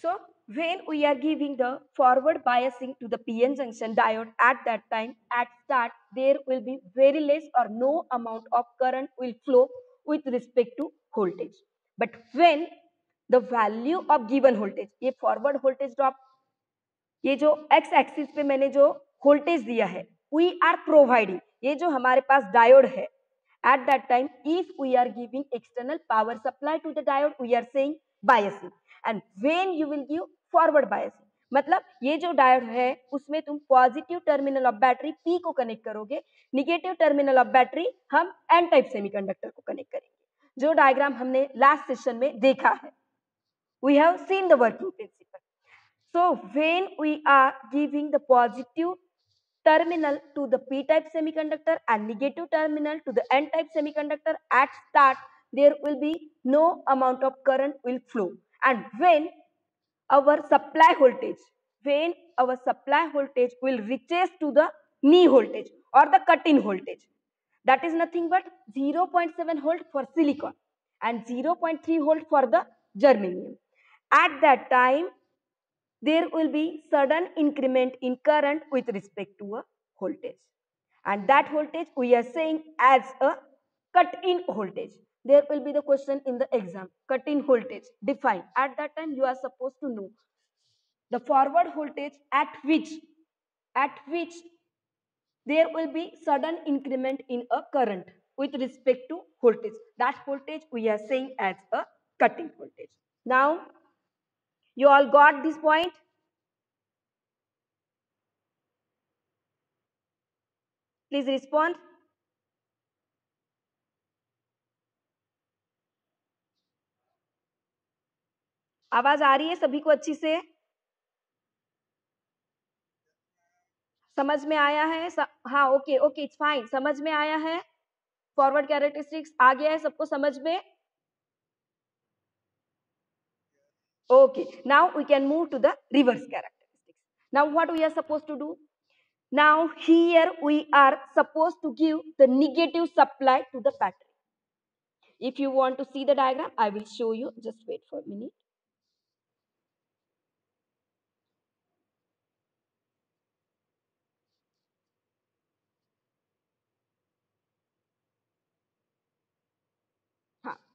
So when we are giving the forward biasing to the PN junction diode at that time, at start, there will be very less or no amount of current will flow with respect to voltage. But when the value of given voltage, ये forward voltage drop, ये जो x axis पे मैंने जो voltage दिया है, we are providing, ये जो हमारे पास डायोड है, at that time if we are giving external power supply to the diode, we are saying biasing. And when you will give forward biasing, मतलब ये जो डायोड है उसमें तुम positive terminal of battery P को connect करोगे, negative terminal of battery हम N type semiconductor को कनेक्ट करेंगे, जो डायग्राम हमने लास्ट सेशन में देखा है. We have seen the working principle. So when we are giving the positive terminal to the p-type semiconductor and negative terminal to the n-type semiconductor, at start there will be no amount of current will flow. And when our supply voltage will reaches to the knee voltage or the cut-in voltage, that is nothing but 0.7 volt for silicon and 0.3 volt for the germanium. At that time there will be sudden increment in current with respect to a voltage, and that voltage we are saying as a cut-in voltage. There will be the question in the exam, cut-in voltage define. At that time you are supposed to know the forward voltage at which there will be sudden increment in a current with respect to voltage. That voltage we are saying as a cut-in voltage. Now you all got this point? Please respond. आवाज आ रही है सभी को अच्छी से? समझ में आया है? हाँ, ओके ओके, इट्स फाइन, समझ में आया है? फॉरवर्ड कैरेक्टरिस्टिक्स आ गया है सबको समझ में? Okay, now we can move to the reverse characteristics. Now what we are supposed to do? Now here we are supposed to give the negative supply to the battery. If you want to see the diagram, I will show you. Just wait for a minute.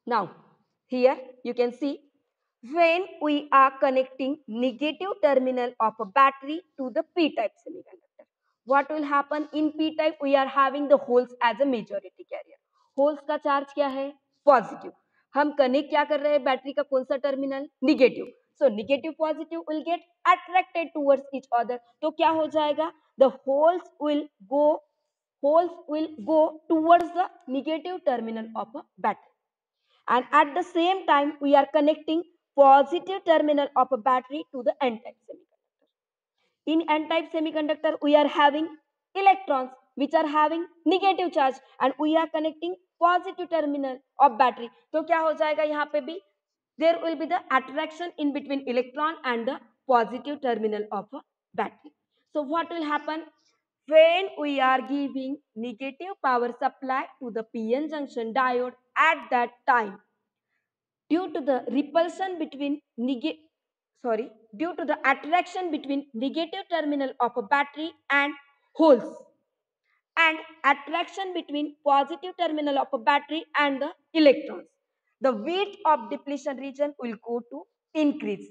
Now here you can see when we are connecting negative terminal of a battery to the p-type semiconductor, what will happen in p-type? We are having the holes as a majority carrier. Holes का charge क्या है? Positive. हम connect क्या कर रहे हैं? Battery का कौन सा terminal? Negative. So negative positive will get attracted towards each other. तो क्या हो जाएगा? The holes will go towards the negative terminal of a battery. And at the same time we are connecting positive terminal of a battery to the n-type semiconductor. In n-type semiconductor we are having electrons which are having negative charge, and we are connecting positive terminal of battery. तो क्या हो जाएगा यहाँ पे भी? There will be the attraction in between electron and the positive terminal of a battery. So what will happen? When we are giving negative power supply to the PN junction diode, at that time, due to the repulsion between due to the attraction between negative terminal of a battery and holes, and attraction between positive terminal of a battery and the electrons, the width of depletion region will go to increase.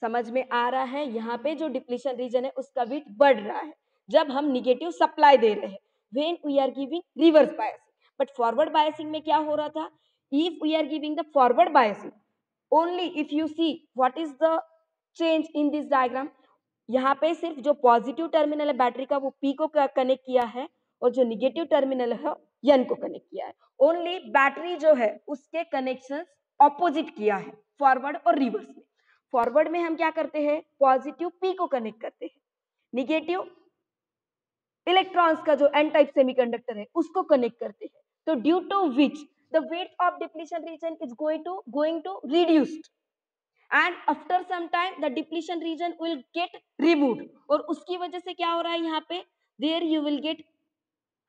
समझ में आ रहा है? यहाँ पे जो depletion region है उसका wait बढ़ रहा है जब हम निगेटिव सप्लाई दे रहे हैं, when we are giving reverse biasing. But forward biasing में क्या हो रहा था? If we are giving the forward biasing, only if you see what is the change in this diagram, यहाँ पे सिर्फ जो पॉजिटिव टर्मिनल है बैटरी का वो पी को कनेक्ट किया है और जो निगेटिव टर्मिनल है एन को कनेक्ट किया है. ओनली बैटरी जो है उसके कनेक्शन ऑपोजिट किया है फॉरवर्ड और रिवर्स में. फॉरवर्ड में हम क्या करते हैं? पॉजिटिव पी को कनेक्ट करते हैं, निगेटिव इलेक्ट्रॉन्स का जो एन टाइप सेमीकंडक्टर है उसको कनेक्ट करते हैं. तो due to which the weight of depletion region is going to reduced, and after some time the depletion region will get removed. और उसकी वजह से क्या हो रहा है यहाँ पे? There you will get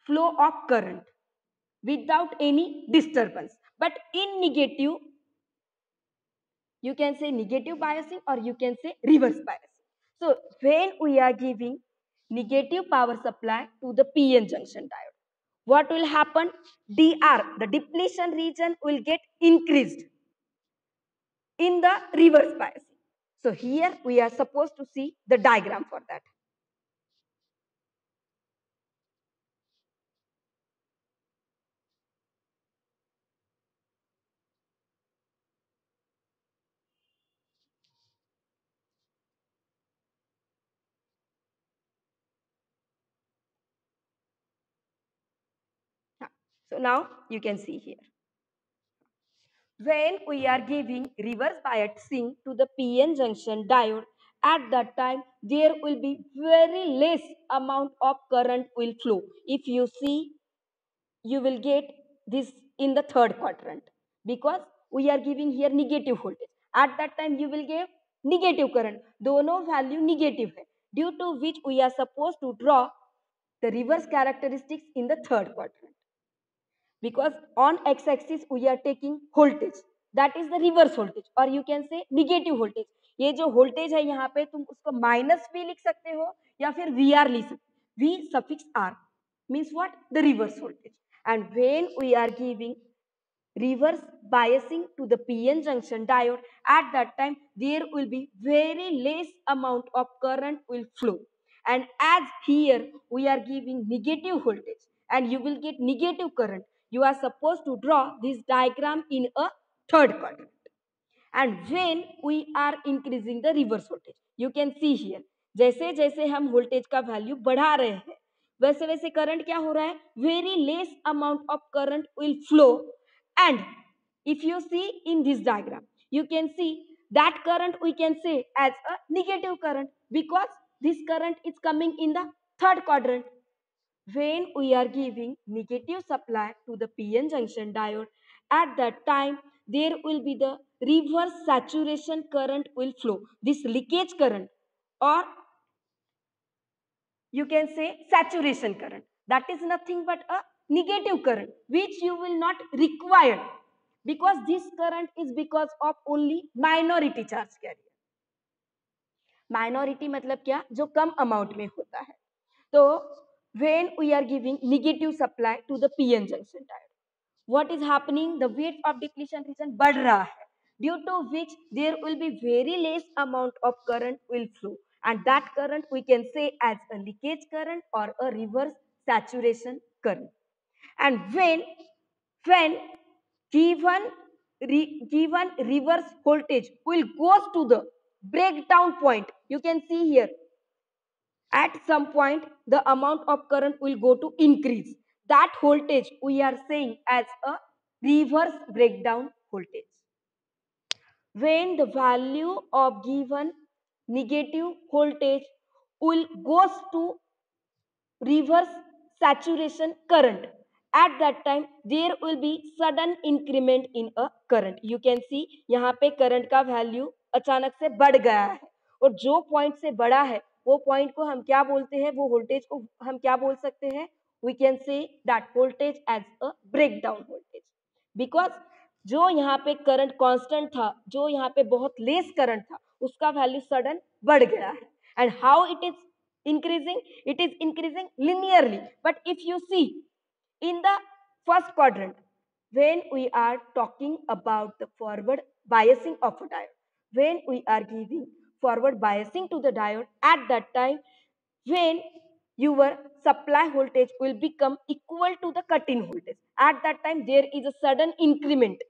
flow of current without any disturbance. But in negative You can say negative biasing or you can say reverse biasing. So when we are giving negative power supply to the PN junction diode, what will happen? DR, the depletion region, will get increased in the reverse biasing. So here we are supposed to see the diagram for that. So now you can see here. When we are giving reverse biasing to the PN junction diode, at that time there will be very less amount of current will flow. If you see, you will get this in the third quadrant because we are giving here negative voltage. At that time you will get negative current. दोनों value negative है, due to which we are supposed to draw the reverse characteristics in the third quadrant. Because on x-axis we are taking voltage, that is the reverse voltage, or you can say negative voltage. ये जो voltage है यहाँ पे तुम उसको minus v लिख सकते हो या फिर vr लिख सकते हो. V suffix r means what? The reverse voltage. And when we are giving reverse biasing to the PN junction diode, at that time there will be very less amount of current will flow. And as here we are giving negative voltage and you will get negative current, you are supposed to draw this diagram in a third quadrant. And when we are increasing the reverse voltage, you can see here, जैसे जैसे हम voltage का value बढ़ा रहे हैं वैसे वैसे current क्या हो रहा है? Very less amount of current will flow. And if you see in this diagram, you can see that current we can say as a negative current because this current is coming in the third quadrant. When we are giving negative supply to the PN junction diode, at that time there will be the reverse saturation current will flow. This leakage current, or you can say saturation current, that is nothing but a negative current which you will not require because this current is because of only minority charge carrier. Minority मतलब क्या? जो कम amount में होता है. तो when we are giving negative supply to the PN junction diode, what is happening? The weight of depletion region बढ़ रहा है, due to which there will be very less amount of current will flow, and that current we can say as a leakage current or a reverse saturation current. And when given given reverse voltage will goes to the breakdown point, you can see here at some point the amount of current will go to increase. That voltage we are saying as a reverse breakdown voltage. When the value of given negative voltage will goes to reverse saturation current, at that time there will be sudden increment in a current. You can see यहाँ पे current का value अचानक से बढ़ गया है और जो point से बढ़ा है वो point को हम क्या बोलते हैं? वो voltage को हम क्या बोल सकते हैं? We can say that voltage as a breakdown voltage because जो यहाँ पे करंट कांस्टेंट था, जो यहाँ पे बहुत लेस करंट था, उसका वैल्यू सडन बढ़ गया है. And how it is increasing? It is increasing linearly. But if you see in the first quadrant, when we are talking about the forward biasing of a diode, when we are giving forward biasing to the diode, at that time when your supply voltage will become equal to the cut-in voltage, at that time there is a sudden increment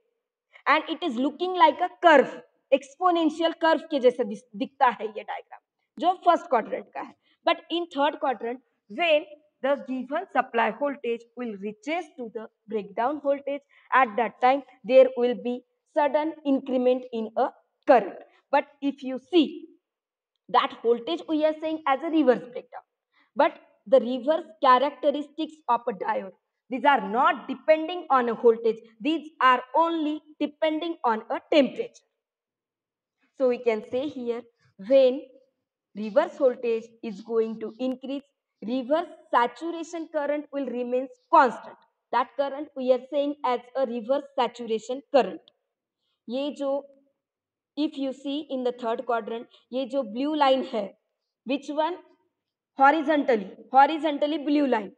and it is looking like a curve, exponential curve के जैसा दिखता है ये diagram जो first quadrant का है. But in third quadrant, when the given supply voltage will reaches to the breakdown voltage, at that time there will be sudden increment in a current. But if you see that voltage we are saying as a reverse breakdown, but the reverse characteristics of a diode, these are not depending on a voltage, these are only depending on a temperature. So we can say here, when reverse voltage is going to increase, reverse saturation current will remain constant. That current we are saying as a reverse saturation current. ये जो if you see in the third quadrant, ये जो blue line है, which one? Horizontally blue line.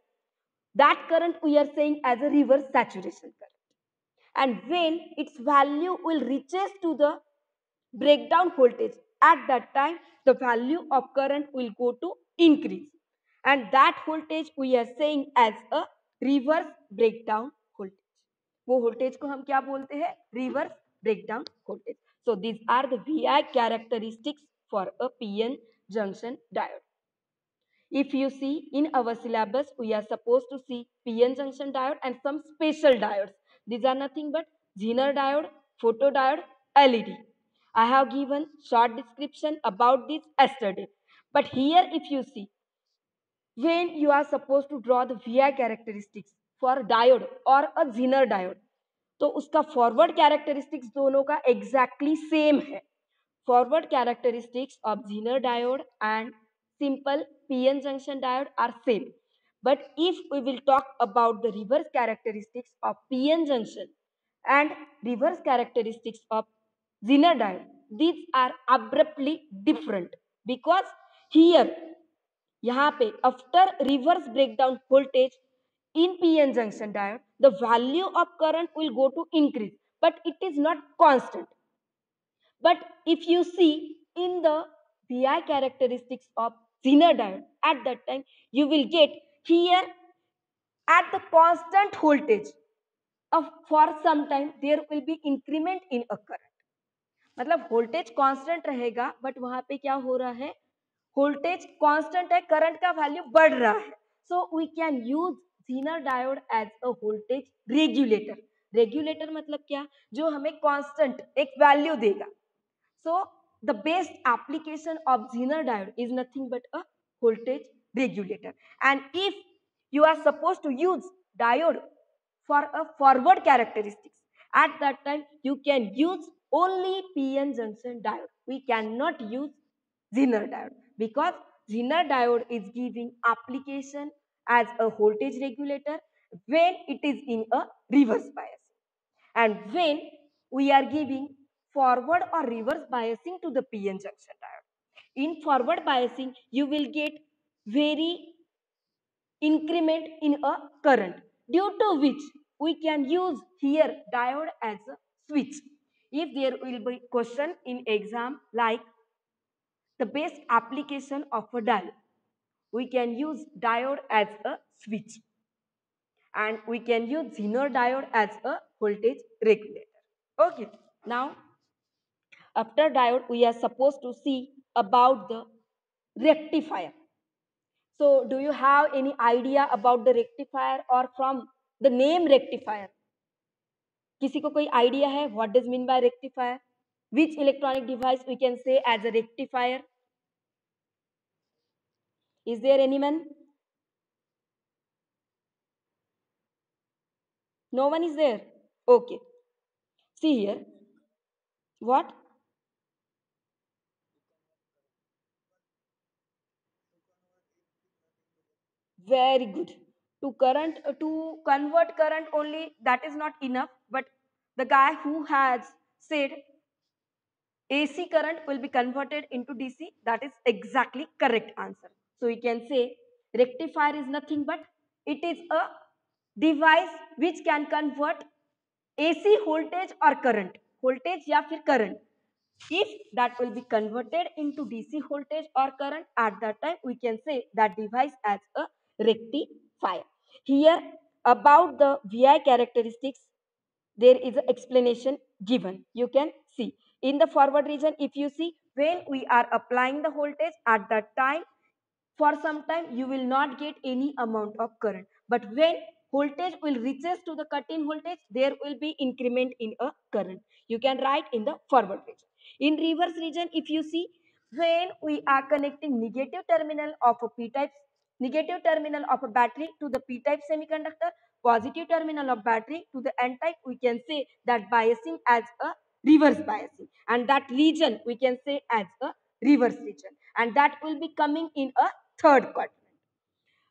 That current we are saying as a reverse saturation current. And when its value will reaches to the breakdown voltage, at that time the value of current will go to increase, and that voltage we are saying as a reverse breakdown voltage. वो voltage को हम क्या बोलते हैं? Reverse breakdown voltage. So these are the VI characteristics for a PN junction diode. If you see in our syllabus, we are supposed to see PN junction diode and some special diodes. These are nothing but Zener diode, photodiode, LED. I have given short description about this yesterday. But here if you see, when you are supposed to draw the VI characteristics for diode or a Zener diode, तो उसका forward characteristics दोनों का exactly same है. Forward characteristics of Zener diode and simple PN junction diode are same. But if we will talk about the reverse characteristics of PN junction and reverse characteristics of Zener diode, these are abruptly different, because here यहाँ पे after reverse breakdown voltage in PN junction diode, the value of current will go to increase, but it is not constant. But if you see in the VI characteristics of Zener diode, at that time you will get here at the constant voltage of for some time there will be increment in a current. मतलब voltage constant रहेगा, but वहां पे क्या हो रहा है? Voltage constant है, current का वैल्यू बढ़ रहा है. So we can use Zener diode as a voltage regulator. Regulator मतलब क्या? जो हमें कांस्टेंट एक वैल्यू देगा. So the best application of Zener diode is nothing but a voltage regulator. And if you are supposed to use diode for a forward characteristics, at that time you can use only PN junction diode. We cannot use Zener diode, because Zener diode is giving application as a voltage regulator when it is in a reverse bias. And when we are giving forward or reverse biasing to the PN junction diode. In forward biasing, you will get very increment in a current, due to which we can use here diode as a switch. If there will be question in exam like the best application of a diode, we can use diode as a switch, and we can use Zener diode as a voltage regulator. Okay, now after diode we are supposed to see about the rectifier. So do you have any idea about the rectifier, or from the name rectifier? किसी को कोई idea है what does mean by rectifier? Which electronic device we can say as a rectifier? Is there anyone? No one is there. Okay. See here. What? Very good. To convert current only, that is not enough. But the guy who has said AC current will be converted into DC, that is exactly correct answer. So we can say rectifier is nothing but it is a device which can convert AC voltage or current, voltage या फिर current. If that will be converted into DC voltage or current, at that time we can say that device as a rectifier. Here about the VI characteristics, there is an explanation given. You can see in the forward region, if you see when we are applying the voltage, at that time for some time you will not get any amount of current, but when voltage will reaches to the cut-in voltage, there will be increment in a current. You can write in the forward region. In reverse region, if you see when we are connecting negative terminal of a p-type, negative terminal of a battery to the p-type semiconductor, positive terminal of battery to the n-type, we can say that biasing as a reverse biasing, and that region we can say as a reverse region, and that will be coming in a third quadrant.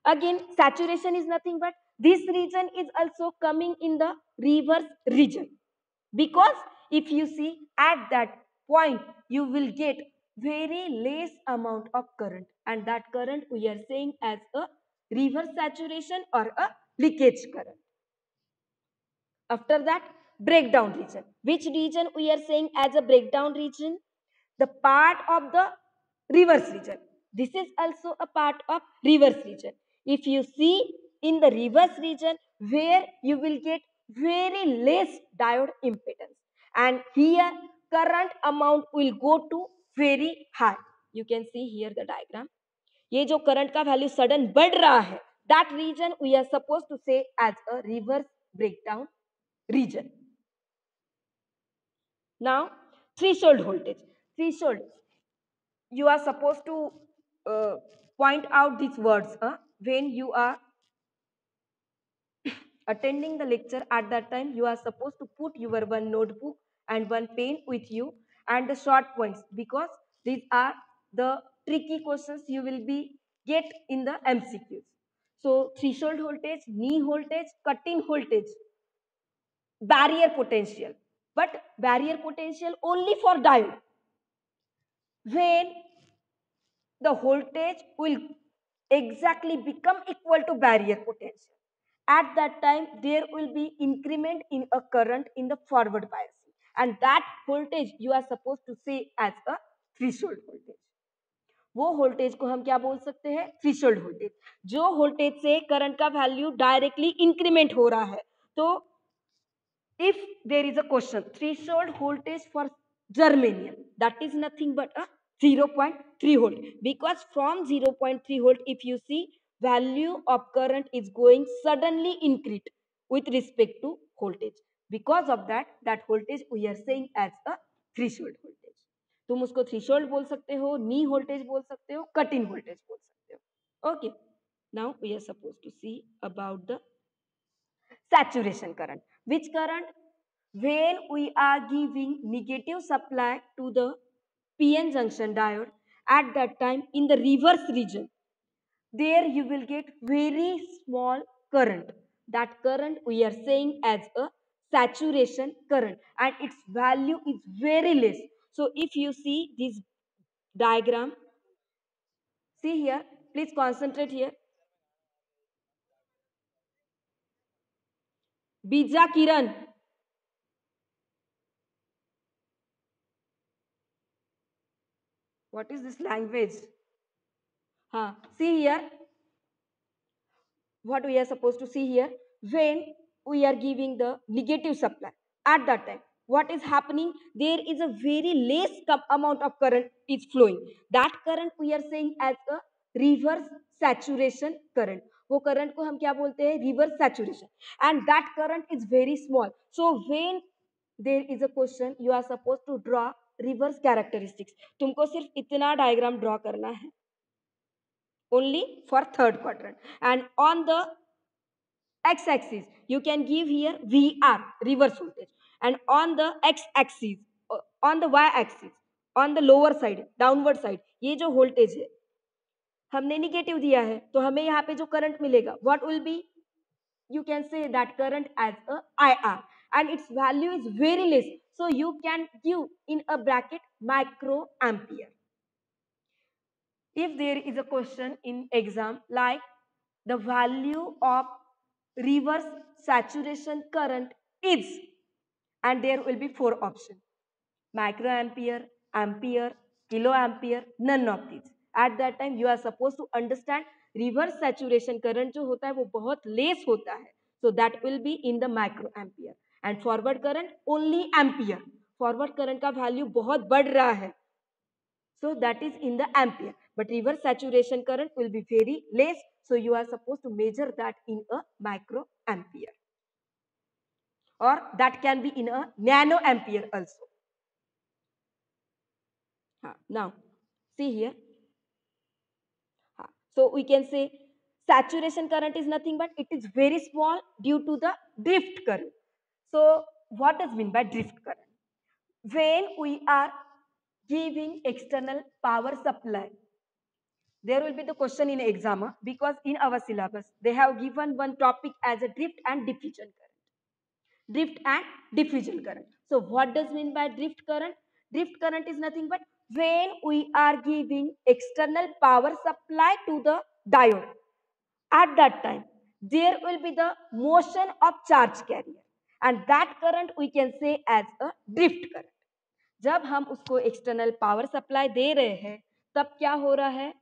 Again, saturation is nothing but this region is also coming in the reverse region, because if you see at that point you will get very less amount of current, and that current we are saying as a reverse saturation or a leakage current. After that, breakdown region. Which region we are saying as a breakdown region? The part of the reverse region. This is also a part of reverse region. If you see in the reverse region, where you will get very less diode impedance, and here current amount will go to very high. You can see here the diagram. ये जो current का value sudden बढ़ रहा है, that region we are supposed to say as a reverse breakdown region. Now, threshold voltage. Threshold, you are supposed to point out these words when you are attending the lecture. At that time, you are supposed to put your one notebook and one pen with you and the short points, because these are the tricky questions you will be get in the MCQs. So, threshold voltage, knee voltage, cut-in voltage, barrier potential. But barrier potential only for diode. When the voltage will exactly become equal to barrier potential, at that time there will be increment in a current in the forward biasing, and that voltage you are supposed to say as a threshold voltage. वो voltage को हम क्या बोल सकते हैं? Threshold voltage. जो voltage से current का वैल्यू डायरेक्टली इंक्रीमेंट हो रहा है. तो if there is a question, threshold voltage for germanium, that is nothing but a 0.3 volt, because from 0.3 volt if you see, value of current is going suddenly increase with respect to voltage. Because of that voltage we are saying as a threshold voltage. तुम उसको threshold बोल सकते हो, knee voltage बोल सकते हो, cut in voltage बोल सकते हो. Okay, now we are supposed to see about the saturation current. Which current? When we are giving negative supply to the PN junction diode, at that time in the reverse region, there you will get very small current. That current we are saying as a saturation current, and its value is very less. So if you see this diagram, see here, please concentrate here. Bija Kiran. What is this language? See here, what we are supposed to see here, when we are giving the negative supply, at that time what is happening, there is a very less amount of current is flowing. That current we are saying as a reverse saturation current. वो current को हम क्या बोलते हैं? Reverse saturation. And that current is very small. So when there is a question, you are suppose to draw reverse characteristics. तुमको सिर्फ इतना diagram draw करना है only for third quadrant, and on the x-axis you can give here VR, reverse voltage, and on the x-axis, on the y-axis, on the lower side, downward side, ये जो voltage है हमने negative दिया है, तो हमें यहाँ पे जो करंट मिलेगा, what will be? You can say that current as a IR, and its value is very less, so you can give in a bracket microampere. If there is a question in exam like the value of reverse saturation current is, and there will be four options: microampere, ampere, kiloampere, none of these. At that time you are supposed to understand reverse saturation current जो होता है वो बहुत less होता है, so that will be in the microampere, and forward current only ampere. forward current का value बहुत बढ़ रहा है, so that is in the ampere, but reverse saturation current will be very less, so you are supposed to measure that in a microampere, or that can be in a nanoampere also. Now see here, so we can say saturation current is nothing but it is very small due to the drift current. So what does mean by drift current? When we are giving external power supply, there will be the question in exam, because in our syllabus they have given one topic as a drift and diffusion current. Drift and diffusion current. So what does mean by drift current? Drift current is nothing but when we are giving external power supply to the diode. At that time, there will be the motion of charge carrier, and that current we can say as a drift current. जब हम उसको external power supply दे रहे हैं तब क्या हो रहा है,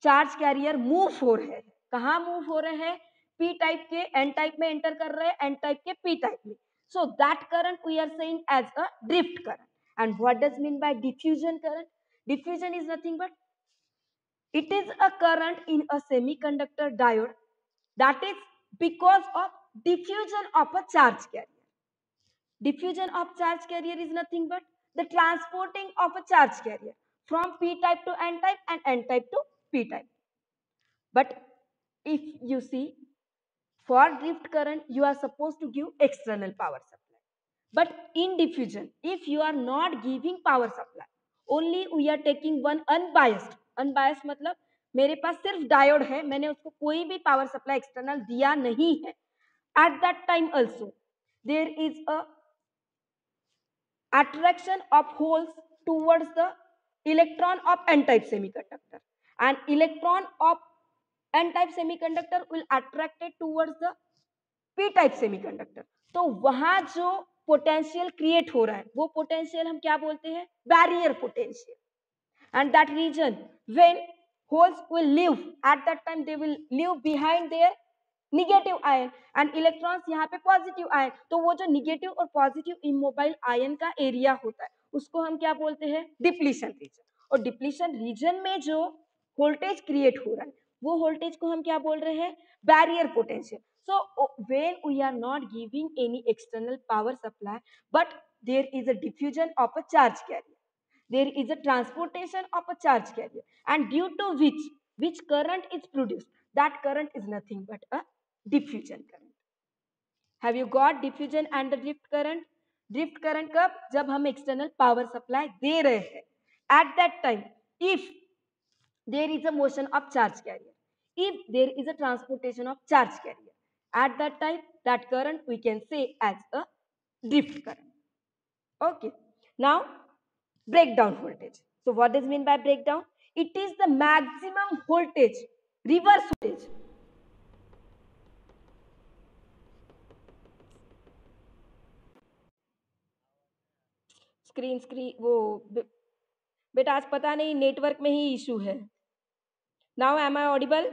चार्ज कैरियर मूव हो रहे हैं. कहाँ मूव हो रहे हैं? पी टाइप के एन टाइप में एंटर कर रहे हैं, एन टाइप के पी टाइप में. So that current we are saying as a drift current. And what does mean by diffusion current? Diffusion is nothing but it is a current in a semiconductor diode that is because of diffusion of a charge carrier. Diffusion of charge carrier is nothing but the transporting of a charge carrier from P type to N type and N type to P type. But if you see, for drift current, you are supposed to give external power supply. But in diffusion, if you are not giving power supply, only we are taking one unbiased. Unbiased मतलब मेरे पास सिर्फ diode है, मैंने उसको कोई भी power supply external दिया नहीं है. At that time also, there is a attraction of holes towards the electron of n-type semiconductor, and electron of n-type semiconductor will attract it towards the p-type semiconductor. तो वहां जो potential create हो रहा है वो पोटेंशियल हम क्या बोलते हैं? Barrier potential. And that region, when holes will live, at that time they will live behind their negative ion and electrons यहाँ पे पॉजिटिव आयन. तो वो जो निगेटिव और पॉजिटिव इमोबाइल आयन का एरिया होता है उसको हम क्या बोलते हैं? Depletion region. और डिप्लीशन रीजन में जो वोल्टेज क्रिएट हो रहा है वो वोल्टेज को हम क्या बोल रहे हैं? Barrier potential. So when we are not giving any external power supply but there is a diffusion of a charge carrier, there is a transportation of a charge carrier, and due to which current is produced, that current is nothing but a diffusion current. Have you got diffusion and the drift current? Drift current कब? जब हम external power supply दे रहे हैं. At that time, if there is a motion of charge carrier, if there is a transportation of charge carrier, at that time that current we can say as a drift current. Okay, now breakdown voltage. So what does mean by breakdown? It is the maximum voltage, reverse voltage. Screen वो बेटा आज पता नहीं network में ही issue है. Now am I audible?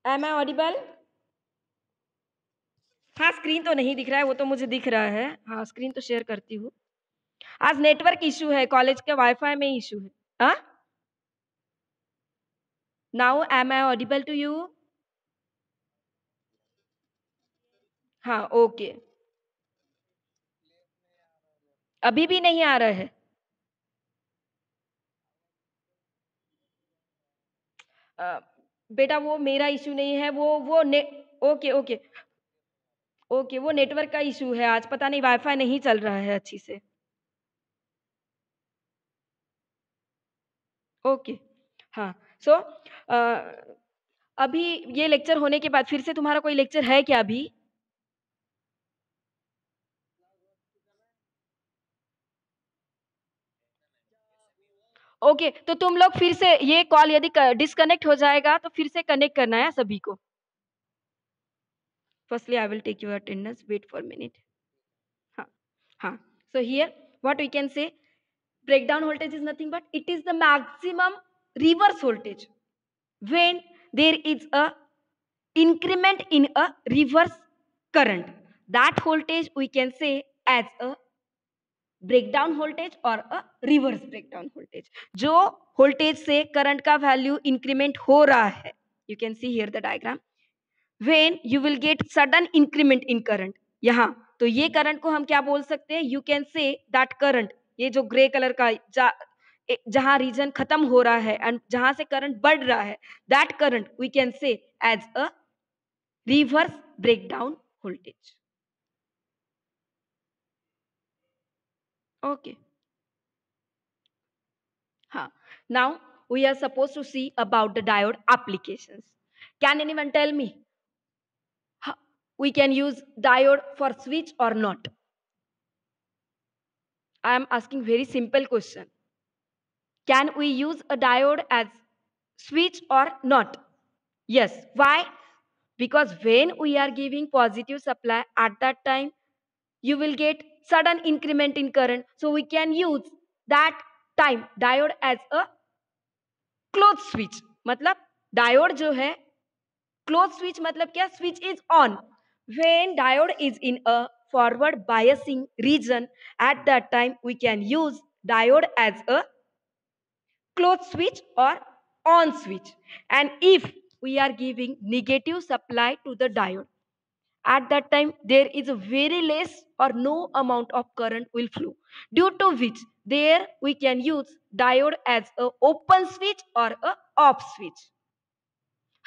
Am I audible? हाँ, screen तो नहीं दिख रहा है, वो तो मुझे दिख रहा है. हाँ, स्क्रीन तो शेयर करती हूँ. आज नेटवर्क इशू है, कॉलेज के वाईफाई में इशू है. हाँ, now am I audible to you? हाँ, ओके. अभी भी नहीं आ रहा है. बेटा वो मेरा इशू नहीं है, वो ओके ओके ओके, वो नेटवर्क का इशू है. आज पता नहीं वाईफाई नहीं चल रहा है अच्छी से. ओके, हाँ. सो अभी ये लेक्चर होने के बाद फिर से तुम्हारा कोई लेक्चर है क्या अभी? ओके, तो तुम लोग फिर से ये कॉल यदि डिस्कनेक्ट हो जाएगा तो फिर से कनेक्ट करना है सभी को. Firstly I will take your attendance. Wait for minute. हाँ हाँ. So here what we can say, breakdown voltage is nothing but it is the maximum reverse voltage when there is a increment in a reverse current. That voltage we can say as a breakdown voltage or a reverse breakdown voltage. जो voltage से current का value increment हो रहा है, you can see here the diagram. When you will get sudden increment in current, यहाँ तो ये current को हम क्या बोल सकते हैं? You can say that current, ये जो ग्रे कलर का जहां रीजन खत्म हो रहा है एंड जहां से करंट बढ़ रहा है, that current we can say as a reverse breakdown voltage. Okay, हाँ. Now we are suppose to see about the diode applications. Can anyone tell me we can use diode for switch or not? I am asking very simple question. Can we use a diode as switch or not? Yes. Why? Because when we are giving positive supply at that time, you will get sudden increment in current. So we can use that time diode as a closed switch. मतलब diode जो है closed switch मतलब क्या? Switch is on. When diode is in a forward biasing region, at that time we can use diode as a closed switch or on switch. And if we are giving negative supply to the diode, at that time there is a very less or no amount of current will flow, due to which there we can use diode as a open switch or a off switch.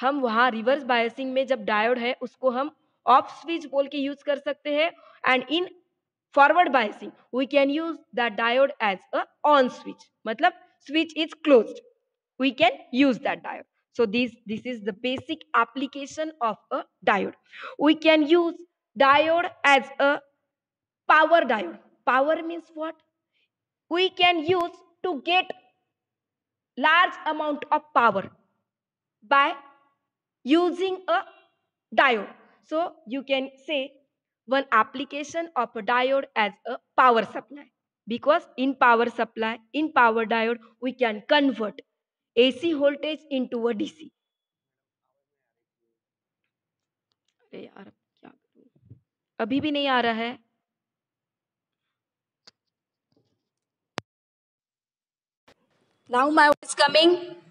हम वहां reverse biasing में जब diode है उसको हम off switch बोल के use कर सकते हैं, and in forward biasing we can use the diode as a on switch, मतलब switch is closed, we can use that diode. So this is the basic application of a diode. We can use diode as a power diode. Power means what? We can use to get large amount of power by using a diode. So you can say one application of a diode as a power supply, because in power supply, in power diode, we can convert AC voltage into a DC. अरे यार अब क्या करूं? अभी भी नहीं आ रहा है. Now my voice coming.